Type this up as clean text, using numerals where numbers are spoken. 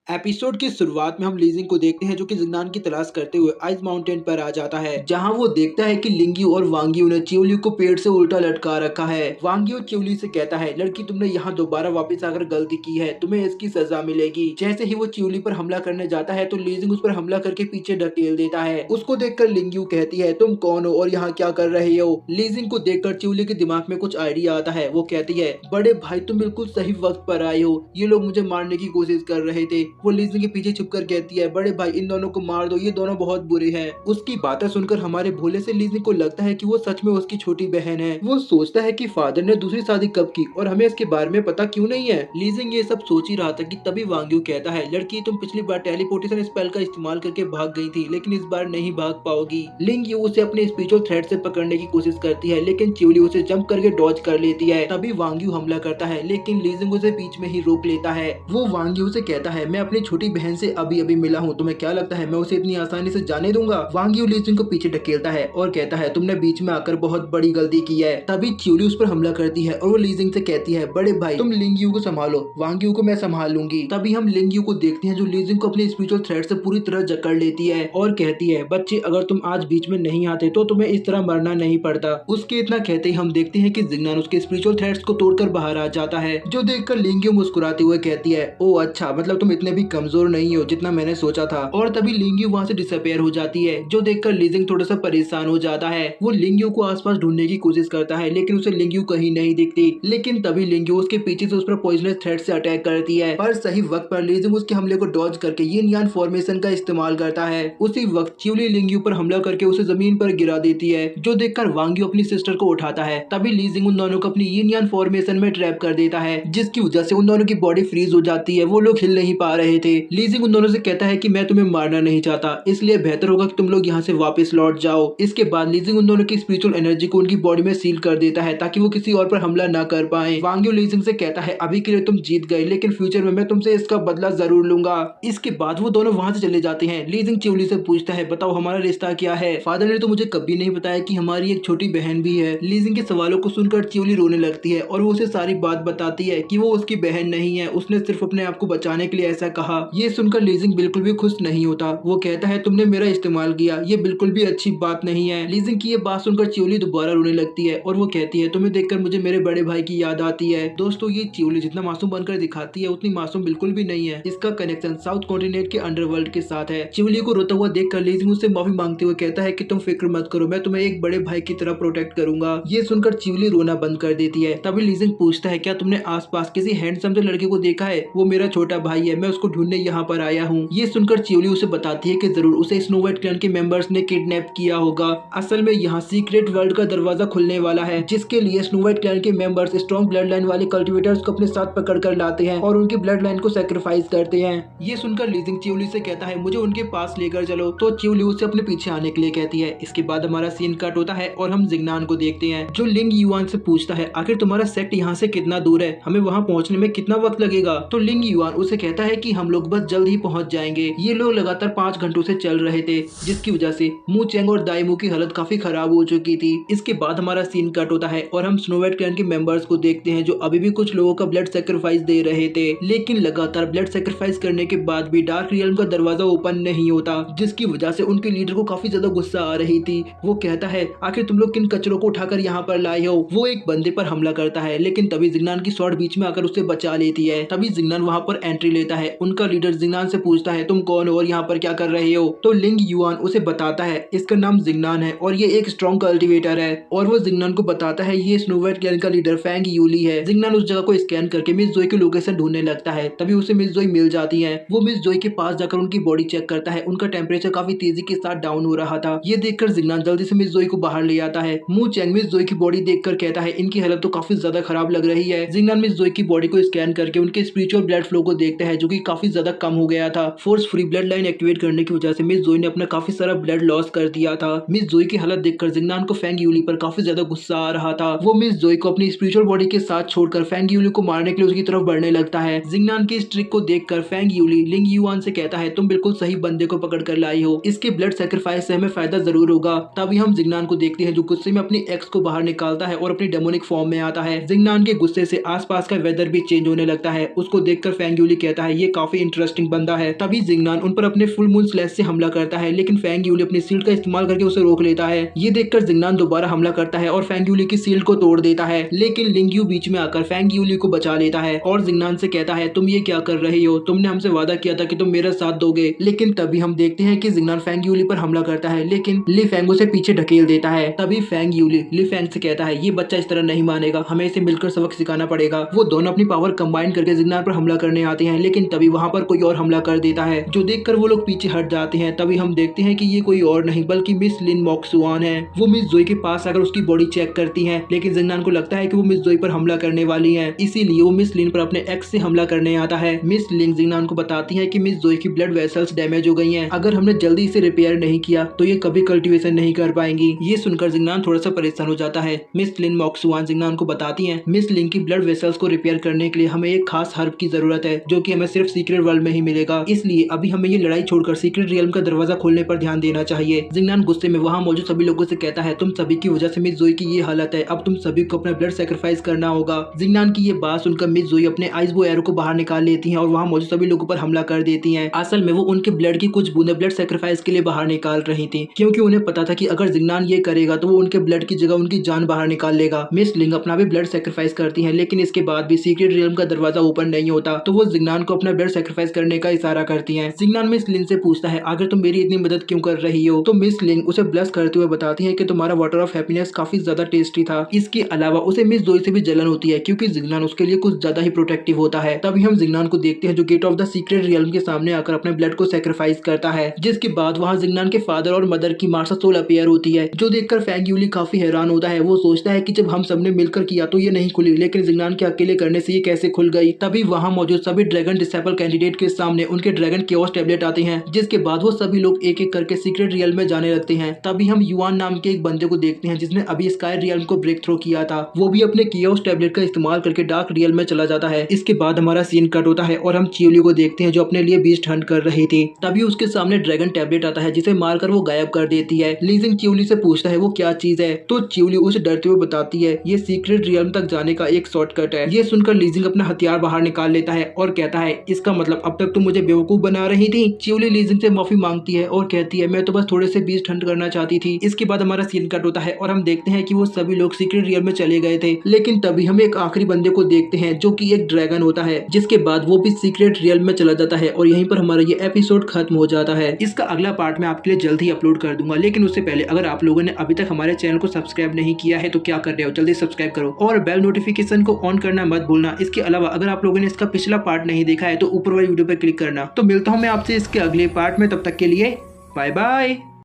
Episode की शुरुआत में हम लीजिंग को देखते हैं जो कि जिंगनान की तलाश करते हुए आइस माउंटेन पर आ जाता है, जहां वो देखता है कि लिंग्यू और वांग्यू ने चिवली को पेड़ से उल्टा लटका रखा है। वांग्यू चिवली से कहता है, लड़की तुमने यहाँ दोबारा वापस आकर गलती की है, तुम्हें इसकी सजा मिलेगी। जैसे ही वो चिवली पर हमला करने जाता है तो लीजिंग उस पर हमला करके पीछे ढकेल देता है। उसको देखकर लिंग्यू कहती है, तुम कौन हो और यहाँ क्या कर रहे हो। लीजिंग को देखकर चिवली के दिमाग में कुछ आइडिया आता है। वो कहती है, बड़े भाई तुम बिल्कुल सही वक्त पर आए हो, ये लोग मुझे मारने की कोशिश कर रहे थे। वो लीजिंग के पीछे छुपकर कहती है, बड़े भाई इन दोनों को मार दो, ये दोनों बहुत बुरे हैं। उसकी बातें सुनकर हमारे भोले से लीजिंग को लगता है कि वो सच में उसकी छोटी बहन है। वो सोचता है कि फादर ने दूसरी शादी कब की और हमें इसके बारे में पता क्यों नहीं है। लीजिंग ये सब सोच ही रहा था कि तभी वांग्यू कहता है, लड़की तुम पिछली बार टेलीपोर्टेशन स्पेल का इस्तेमाल करके भाग गई थी, लेकिन इस बार नहीं भाग पाओगी। लिंग्यू उसे अपने स्पिरिचुअल थ्रेड से पकड़ने की कोशिश करती है, लेकिन चिवली उसे जंप करके डॉज कर लेती है। तभी वांग्यू हमला करता है, लेकिन लीजिंग उसे बीच में ही रोक लेता है। वो वांग्यू से कहता है, मैं अपनी छोटी बहन से अभी अभी मिला हूँ, तुम्हें क्या लगता है मैं उसे इतनी आसानी से जाने दूंगा। वांग्यू लीजिंग को पीछे ढकेलता है और कहता है, तुमने बीच में आकर बहुत बड़ी गलती की है। तभी चिवली उस पर हमला करती है और वो लीजिंग से कहती है, बड़े भाई तुम लिंग्यू को संभालो, वांग्यू को मैं संभाल लूंगी। तभी हम लिंग्यू को देखते हैं जो लीजिंग को अपने स्पिरिचुअल थ्रेड से पूरी तरह जकड़ लेती है और कहती है, बच्चे अगर तुम आज बीच में नहीं आते तो तुम्हें इस तरह मरना नहीं पड़ता। उसके इतना कहते ही हम देखते हैं कि जिंगनान उसके स्पिरिचुअल थ्रेड्स को तोड़कर बाहर आ जाता है, जो देखकर लिंग्यू मुस्कुराते हुए कहती है, ओ अच्छा, मतलब तुम इतने भी कमजोर नहीं हो जितना मैंने सोचा था। और तभी लिंग्यू वहाँ से डिसअपियर हो जाती है, जो देखकर लीजिंग थोड़ा सा परेशान हो जाता है। वो लिंग्यू को आसपास ढूंढने की कोशिश करता है, लेकिन उसे लिंग्यू कहीं नहीं दिखती। लेकिन तभी लिंग्यू उसके पीछे से उस पर पॉइजनस थ्रेड से अटैक करती है, पर सही वक्त पर लीजिंग उसके हमले को डॉज करके यिन यान फॉर्मेशन का इस्तेमाल करता है। उसी वक्त चिवली लिंग्यू पर हमला करके उसे जमीन पर गिरा देती है, जो देखकर वांग्यू अपनी सिस्टर को उठाता है। तभी लीजिंग उन दोनों को अपनी यिन यान फॉर्मेशन में ट्रैप कर देता है, जिसकी वजह से उन दोनों की बॉडी फ्रीज हो जाती है, वो लोग हिल नहीं पा रहे थे। लीजिंग उन दोनों से कहता है कि मैं तुम्हें मारना नहीं चाहता, इसलिए बेहतर होगा कि तुम लोग यहाँ से वापस लौट जाओ। इसके बाद लीजिंग उन दोनों की स्पिरिचुअल एनर्जी को उनकी बॉडी में सील कर देता है ताकि वो किसी और पर हमला ना कर पाए। वांग्यू लीजिंग से कहता है, अभी के लिए तुम जीत गए, लेकिन फ्यूचर में मैं तुमसे इसका बदला जरूर लूंगा। इसके बाद वो दोनों वहाँ से चले जाते हैं। लीजिंग चिवली से पूछता है, बताओ हमारा रिश्ता क्या है, फादर ने तो मुझे कभी नहीं बताया कि हमारी एक छोटी बहन भी है। लीजिंग के सवालों को सुनकर चिवली रोने लगती है और वो उसे सारी बात बताती है कि वो उसकी बहन नहीं है, उसने सिर्फ अपने आप को बचाने के लिए ऐसा कहा। ये सुनकर लीजिंग बिल्कुल भी खुश नहीं होता। वो कहता है, तुमने मेरा इस्तेमाल किया, ये बिल्कुल भी अच्छी बात नहीं है। लीजिंग की ये बात सुनकर चिवली दोबारा रोने लगती है और वो कहती है, तुम्हें देखकर मुझे मेरे बड़े भाई की याद आती है। दोस्तों, ये चिवली जितना मासूम बनकर दिखाती है उतनी मासूम बिल्कुल भी नहीं है। इसका कनेक्शन साउथ कॉन्टिनेंट के अंडरवर्ल्ड के साथ है। चिवली को रोता हुआ देखकर लीजिंग उससे माफी मांगते हुए कहता है कि तुम फिक्र मत करो, मैं तुम्हें एक बड़े भाई की तरह प्रोटेक्ट करूंगा। ये सुनकर चिवली रोना बंद कर देती है। तभी लीजिंग पूछता है, क्या तुमने आसपास किसी हैंडसम से लड़के को देखा है, वो मेरा छोटा भाई है, मैं उसको ढूंढने यहाँ पर आया हूँ। ये सुनकर चिवली उसे बताती है कि जरूर उसे स्नो व्हाइट क्लैन के मेंबर्स ने किडनैप किया होगा। असल में यहाँ सीक्रेट वर्ल्ड का दरवाजा खुलने वाला है, जिसके लिए स्नो व्हाइट क्लैन के मेंबर्स स्ट्रॉन्ग ब्लड लाइन वाले कल्टिवेटर्स को अपने साथ पकड़ कर लाते हैं और उनकी ब्लड लाइन को सैक्रिफाइस करते हैं। ये सुनकर लीजिंग चिवली से कहता है, मुझे उनके पास लेकर चलो। तो चिवली उसे अपने पीछे आने के लिए कहती है। इसके बाद हमारा सीन कट होता है और हम जिंगनान को देखते हैं, जो लिंग युआन से पूछता है, आखिर तुम्हारा सेक्ट यहाँ से कितना दूर है, हमें वहाँ पहुँचने में कितना वक्त लगेगा। तो लिंग युआन उसे कहता है कि हम लोग बस जल्द ही पहुँच जाएंगे। ये लोग लगातार 5 घंटों से चल रहे थे, जिसकी वजह से मू चेंग और दाईमू की हालत काफी खराब हो चुकी थी। इसके बाद हमारा सीन कट होता है और हम स्नो व्हाइट क्लैन के मेंबर्स को देखते हैं, जो अभी भी कुछ लोगों का ब्लड सेक्रीफाइस दे रहे थे, लेकिन लगातार ब्लड सेक्रीफाइस करने के बाद भी डार्क रियल्म का दरवाजा ओपन नहीं होता, जिसकी वजह से उनके लीडर को काफी ज्यादा गुस्सा आ रही थी। वो कहता है, आखिर तुम लोग किन कचरों को उठाकर यहाँ पर लाए हो। वो एक बंदे पर हमला करता है, लेकिन तभी जिंगनान की शॉट बीच में आकर उसे बचा लेती है। तभी जिंगनान वहाँ पर एंट्री लेता है। उनका लीडर जिंगनान से पूछता है, तुम कौन हो और यहाँ पर क्या कर रहे हो। तो लिंग युआन उसे बताता है, इसका नाम जिंगनान है और ये एक स्ट्रॉन्ग कल्टिवेटर है। और वो जिंगनान को बताता है, ये स्नो व्हाइट क्लैन का लीडर फैंग यूली है। जिंगनान उस जगह को स्कैन करके मिस जोई की लोकेशन ढूंढने लगता है। तभी उसे मिस जोई मिल जाती है। वो मिस जोई के पास जाकर उनकी बॉडी चेक करता है। उनका टेम्परेचर काफी तेजी के साथ डाउन हो रहा था। ये देखकर जिंगनान जल्दी से मिस जोई को बाहर ले आता है। मू चेंग मिस जोई की बॉडी देखकर कहता है, इनकी हालत तो काफी ज्यादा खराब लग रही है। जिंगनान मिस जोई की बॉडी को स्कैन करके उनके स्पिरिचुअल ब्लड फ्लो को देखता है, जो कि काफी ज्यादा कम हो गया था। Force free blood line activate करने की वजह से मिस जोई ने अपना काफी सारा ब्लड लॉस कर दिया था। मिस जोई की हालत देखकर जिंगनान को फैंग यूली पर काफी ज्यादा गुस्सा आ रहा था। वो मिस जोई को अपनी स्पिरिचुअल बॉडी के साथ छोड़कर फैंग यूली को मारने के लिए उसकी तरफ बढ़ने लगता है। जिंगनान की इस ट्रिक को देखकर फैंग यूली लिंग युआन से कहता है, तुम बिल्कुल सही बंदे को पकड़ कर लाई हो, इसके ब्लड सेक्रीफाइस से हमें फायदा जरूर होगा। तभी हम जिंगनान को देखते हैं, जो गुस्से में अपनी एक्स को बाहर निकालता है और अपनी डेमोनिक फॉर्म में आता है। जिंगनान के गुस्से से आसपास का वेदर भी चेंज होने लगता है। उसको देखकर फैंग यूली कहता है, ये काफी इंटरेस्टिंग बंदा है। तभी जिंगनान उन पर अपने फुल मून स्लैश से हमला करता है, लेकिन फेंग यूली अपनी शील्ड का इस्तेमाल करके उसे रोक लेता है। ये देखकर जिंगनान दोबारा हमला करता है और फेंग यूली की शील्ड को तोड़ देता है, लेकिन लिंग्यू बीच में आकर फेंग यूली को बचा लेता है और जिंगनान से कहता है तुम ये क्या कर रही हो, तुमने हमसे वादा किया था कि तुम मेरा साथ दोगे। लेकिन तभी हम देखते हैं कि जिंगनान फेंग यूली पर हमला करता है, लेकिन ली फेंग उसे पीछे ढकेल देता है। तभी फेंग यूली ली फेंग से कहता है ये बच्चा इस तरह नहीं मानेगा, हमें इसे मिलकर सबक सिखाना पड़ेगा। वो दोनों अपनी पावर कंबाइन करके जिंगनान पर हमला करने आते हैं, लेकिन तभी वहाँ पर कोई और हमला कर देता है, जो देखकर वो लोग पीछे हट जाते हैं। तभी हम देखते हैं कि ये कोई और नहीं बल्कि मिस लिन मोक्सुआन है। वो मिस जोई के पास आकर उसकी बॉडी चेक करती है, लेकिन जिंगनान को लगता है कि वो मिस जोई पर हमला करने वाली है, इसीलिए वो मिस लिन पर अपने एक्स से हमला करने आता है। मिस लिन जिंगनान को बताती है कि मिस जोई की ब्लड वेसल्स डैमेज हो गई हैं, अगर हमने जल्दी इसे रिपेयर नहीं किया तो ये कभी कल्टीवेशन नहीं कर पाएंगी। ये सुनकर जिंगनान थोड़ा सा परेशान हो जाता है। मिस लिन मोक्सुआन जिंगनान को बताती है मिस लिन की ब्लड वेसल्स को रिपेयर करने के लिए हमें एक खास हर्ब की जरूरत है, जो कि हमें सिर्फ सीक्रेट वर्ल्ड में ही मिलेगा, इसलिए अभी हमें ये लड़ाई छोड़कर सीक्रेट रियल्म का दरवाजा खोलने पर ध्यान देना चाहिए। जिंगनान गुस्से में वहाँ मौजूद सभी लोगों से कहता है तुम सभी की वजह से मिस जोई की ये हालत है, अब तुम सभी को अपना ब्लड सेक्रीफाइस करना होगा। जिंगनान की ये बात सुनकर मिस जोई अपने आइस बो एरो को बाहर निकाल लेती हैं और वहाँ मौजूद सभी लोगों पर हमला कर देती हैं। असल में वो उनके ब्लड की कुछ बूंदे ब्लड सेक्रीफाइस के लिए बाहर निकाल रही थी, क्योंकि उन्हें पता था कि अगर जिंगनान ये करेगा तो वो उनके ब्लड की जगह उनकी जान बाहर निकाल लेगा। मिस लिंग अपना भी ब्लड सेक्रीफाइस करती है, लेकिन इसके बाद भी सीक्रेट रियल्म का दरवाजा ओपन नहीं होता, तो वो जिंगनान को अपना ब्लड सेक्रीफाइस करने का इशारा करती है। जिंगनान मिस लिंग से पूछता है आखिर तुम मेरी इतनी मदद क्यों कर रही हो, तो मिस लिंग उसे ब्लेस करते हुए बताती है कि तुम्हारा वाटर ऑफ हैप्पीनेस काफी ज्यादा टेस्टी था। इसके अलावा उसे मिस जोई से भी जलन होती है, क्योंकि जिंगनान उसके लिए कुछ ज्यादा ही प्रोटेक्टिव होता है। तभी हम जिंगनान को देखते हैं जो gate of the secret realm के सामने आकर अपने ब्लड को सेक्रीफाइस करता है, जिसके बाद वहाँ जिंगनान के फादर और मदर की मार्शल सोल अपीयर होती है, जो देखकर फेंग यूली काफी हैरान होता है। वो सोचता है कि जब हम सबने मिलकर किया तो ये नहीं खुली, लेकिन जिंगनान के अकेले करने से ये कैसे खुल गई। तभी वहाँ मौजूद सभी ड्रैगन डिसेबल कैंडिडेट के सामने उनके ड्रैगन केओस टैबलेट आते हैं, जिसके बाद वो सभी लोग एक एक करके सीक्रेट रियल में जाने लगते हैं। तभी हम युआन नाम के एक बंदे को देखते हैं जिसने अभी स्काई रियल को ब्रेक थ्रो किया था। वो भी अपने केओस टैबलेट का इस्तेमाल करके डार्क रियल में चला जाता है। इसके बाद हमारा सीन कट होता है और हम चियोली को देखते हैं जो अपने लिए बीस्ट हंट कर रही थी। तभी उसके सामने ड्रैगन टैबलेट आता है, जिसे मारकर वो गायब कर देती है। लीजिंग चियोली से पूछता है वो क्या चीज है, तो चियोली उसे डरते हुए बताती है ये सीक्रेट रियल तक जाने का एक शॉर्टकट है। ये सुनकर लीजिंग अपना हथियार बाहर निकाल लेता है और कहता है इसका मतलब अब तक तुम मुझे बेवकूफ बना रही थी। चियोली लीजिंग से माफी मांगती है और कहती है मैं तो बस थोड़े से बीस्ट हंट करना चाहती थी। इसके बाद हमारा सीन कट होता है और हम देखते हैं कि वो सभी लोग सीक्रेट रियल में चले गए थे, लेकिन तभी हम एक आखिरी बंदे को देखते हैं जो कि एक ड्रैगन होता है, जिसके बाद वो भी सीक्रेट रियल में चला जाता है और यहीं पर हमारा ये एपिसोड खत्म हो जाता है। इसका अगला पार्ट मैं आपके लिए जल्द ही अपलोड कर दूंगा, लेकिन उससे पहले अगर आप लोगों ने अभी तक हमारे चैनल को सब्सक्राइब नहीं किया है तो क्या कर रहे हो, जल्दी सब्सक्राइब करो और बेल नोटिफिकेशन को ऑन करना मत भूलना। इसके अलावा अगर आप लोगों ने इसका पिछला पार्ट नहीं देखा है तो ऊपर वाली वीडियो पर क्लिक करना। तो मिलता हूँ मैं आपसे इसके अगले पार्ट में, तब तक के लिए बाय बाय।